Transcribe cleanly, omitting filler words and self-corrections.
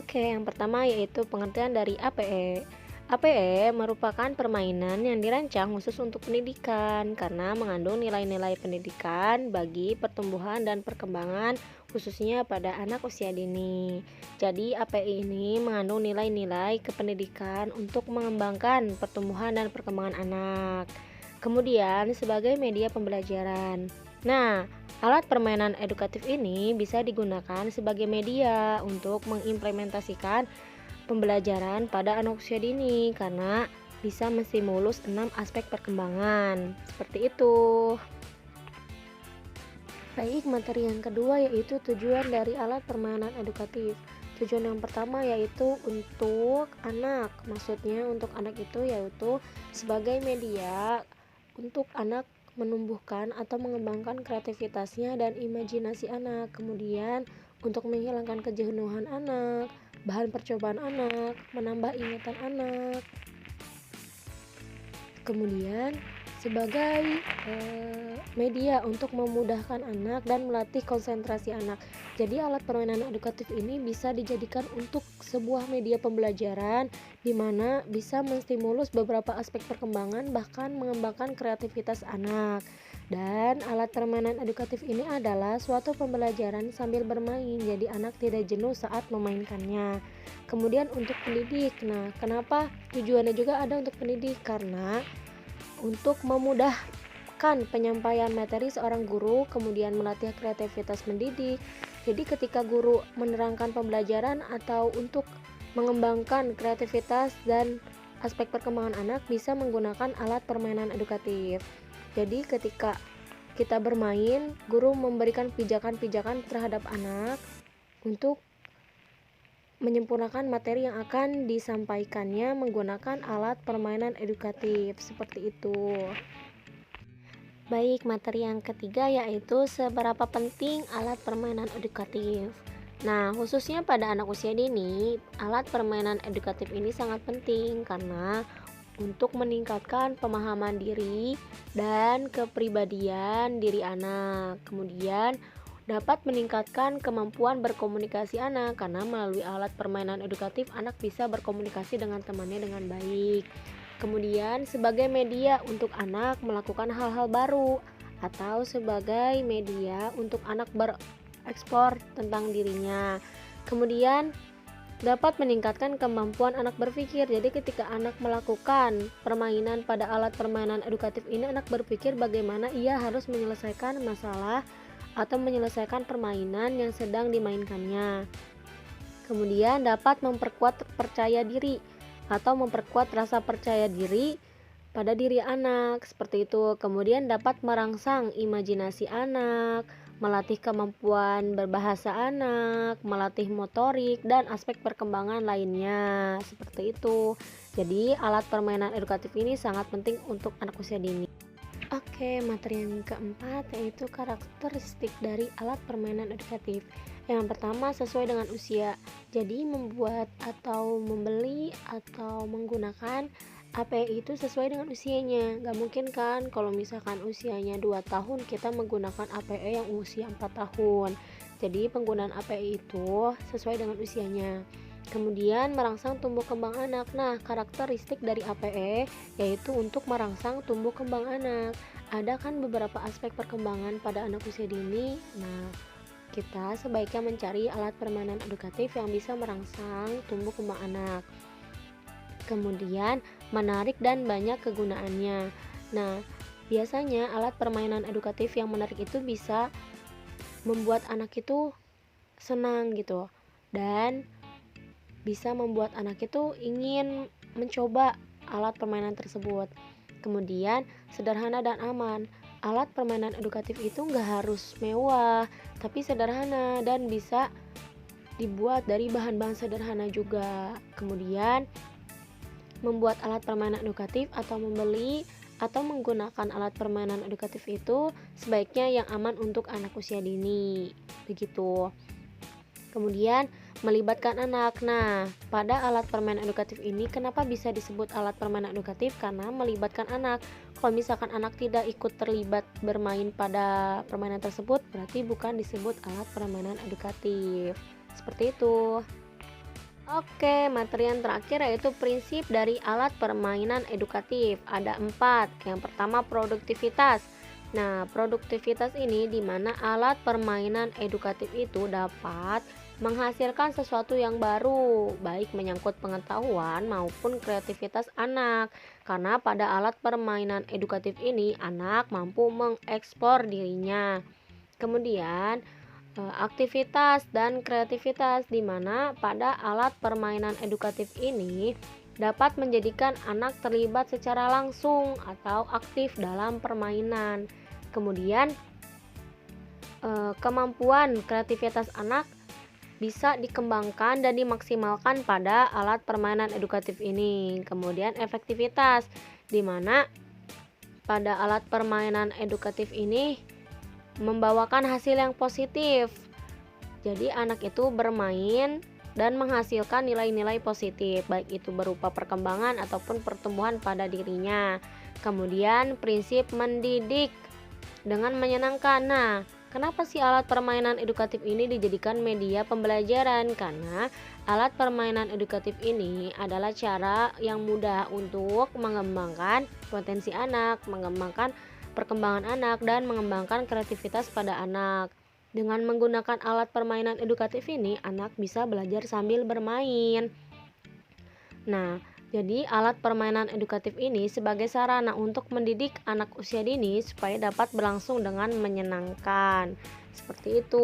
Oke, yang pertama yaitu pengertian dari APE. APE merupakan permainan yang dirancang khusus untuk pendidikan karena mengandung nilai-nilai pendidikan bagi pertumbuhan dan perkembangan khususnya pada anak usia dini. Jadi APE ini mengandung nilai-nilai kependidikan untuk mengembangkan pertumbuhan dan perkembangan anak. Kemudian sebagai media pembelajaran. Nah, alat permainan edukatif ini bisa digunakan sebagai media untuk mengimplementasikan pembelajaran pada anak usia dini karena bisa menstimulus 6 aspek perkembangan. Seperti itu. Baik, materi yang kedua yaitu tujuan dari alat permainan edukatif. Tujuan yang pertama yaitu untuk anak. Maksudnya untuk anak itu yaitu sebagai media untuk anak menumbuhkan atau mengembangkan kreativitasnya dan imajinasi anak. Kemudian untuk menghilangkan kejenuhan anak, bahan percobaan anak, menambah ingatan anak. Kemudian sebagai media untuk memudahkan anak dan melatih konsentrasi anak. Jadi alat permainan edukatif ini bisa dijadikan untuk sebuah media pembelajaran di mana bisa menstimulus beberapa aspek perkembangan bahkan mengembangkan kreativitas anak. Dan alat permainan edukatif ini adalah suatu pembelajaran sambil bermain, jadi anak tidak jenuh saat memainkannya. Kemudian untuk pendidik, nah kenapa tujuannya juga ada untuk pendidik? Karena untuk memudahkan penyampaian materi seorang guru, kemudian melatih kreativitas mendidik. Jadi ketika guru menerangkan pembelajaran atau untuk mengembangkan kreativitas dan aspek perkembangan anak bisa menggunakan alat permainan edukatif. Jadi ketika kita bermain, guru memberikan pijakan-pijakan terhadap anak untuk menyempurnakan materi yang akan disampaikannya menggunakan alat permainan edukatif seperti itu. Baik, materi yang ketiga yaitu seberapa penting alat permainan edukatif. Nah, khususnya pada anak usia dini, alat permainan edukatif ini sangat penting karena untuk meningkatkan pemahaman diri dan kepribadian diri anak. Kemudian dapat meningkatkan kemampuan berkomunikasi anak karena melalui alat permainan edukatif anak bisa berkomunikasi dengan temannya dengan baik. Kemudian sebagai media untuk anak melakukan hal-hal baru atau sebagai media untuk anak berekspor tentang dirinya. Kemudian dapat meningkatkan kemampuan anak berpikir. Jadi ketika anak melakukan permainan pada alat permainan edukatif ini, anak berpikir bagaimana ia harus menyelesaikan masalah atau menyelesaikan permainan yang sedang dimainkannya. Kemudian dapat memperkuat percaya diri atau memperkuat rasa percaya diri pada diri anak, seperti itu. Kemudian dapat merangsang imajinasi anak, melatih kemampuan berbahasa anak, melatih motorik dan aspek perkembangan lainnya, seperti itu. Jadi alat permainan edukatif ini sangat penting untuk anak usia dini. Oke, materi yang keempat yaitu karakteristik dari alat permainan edukatif. Yang pertama sesuai dengan usia. Jadi membuat atau membeli atau menggunakan APE itu sesuai dengan usianya. Gak mungkin kan kalau misalkan usianya 2 tahun kita menggunakan APE yang usia 4 tahun. Jadi penggunaan APE itu sesuai dengan usianya. Kemudian merangsang tumbuh kembang anak. Nah, karakteristik dari APE yaitu untuk merangsang tumbuh kembang anak. Ada kan beberapa aspek perkembangan pada anak usia dini. Nah, kita sebaiknya mencari alat permainan edukatif yang bisa merangsang tumbuh kembang anak. Kemudian menarik dan banyak kegunaannya. Nah, biasanya alat permainan edukatif yang menarik itu bisa membuat anak itu senang gitu. Dan bisa membuat anak itu ingin mencoba alat permainan tersebut. Kemudian sederhana dan aman. Alat permainan edukatif itu nggak harus mewah, tapi sederhana dan bisa dibuat dari bahan-bahan sederhana juga. Kemudian membuat alat permainan edukatif atau membeli atau menggunakan alat permainan edukatif itu sebaiknya yang aman untuk anak usia dini. Begitu. Kemudian melibatkan anak. Nah, pada alat permainan edukatif ini kenapa bisa disebut alat permainan edukatif? Karena melibatkan anak. Kalau misalkan anak tidak ikut terlibat bermain pada permainan tersebut, berarti bukan disebut alat permainan edukatif. Seperti itu. Oke, materi yang terakhir yaitu prinsip dari alat permainan edukatif. Ada 4. Yang pertama produktivitas. Nah, produktivitas ini di mana alat permainan edukatif itu dapat menghasilkan sesuatu yang baru, baik menyangkut pengetahuan maupun kreativitas anak. Karena pada alat permainan edukatif ini, anak mampu mengeksplor dirinya. Kemudian, aktivitas dan kreativitas di mana pada alat permainan edukatif ini dapat menjadikan anak terlibat secara langsung atau aktif dalam permainan. Kemudian, kemampuan kreativitas anak bisa dikembangkan dan dimaksimalkan pada alat permainan edukatif ini. Kemudian efektivitas di mana pada alat permainan edukatif ini membawakan hasil yang positif. Jadi anak itu bermain dan menghasilkan nilai-nilai positif, baik itu berupa perkembangan ataupun pertumbuhan pada dirinya. Kemudian prinsip mendidik dengan menyenangkan. Nah, kenapa sih alat permainan edukatif ini dijadikan media pembelajaran? Karena alat permainan edukatif ini adalah cara yang mudah untuk mengembangkan potensi anak, mengembangkan perkembangan anak, dan mengembangkan kreativitas pada anak. Dengan menggunakan alat permainan edukatif ini, anak bisa belajar sambil bermain. Nah, jadi alat permainan edukatif ini sebagai sarana untuk mendidik anak usia dini supaya dapat berlangsung dengan menyenangkan. Seperti itu.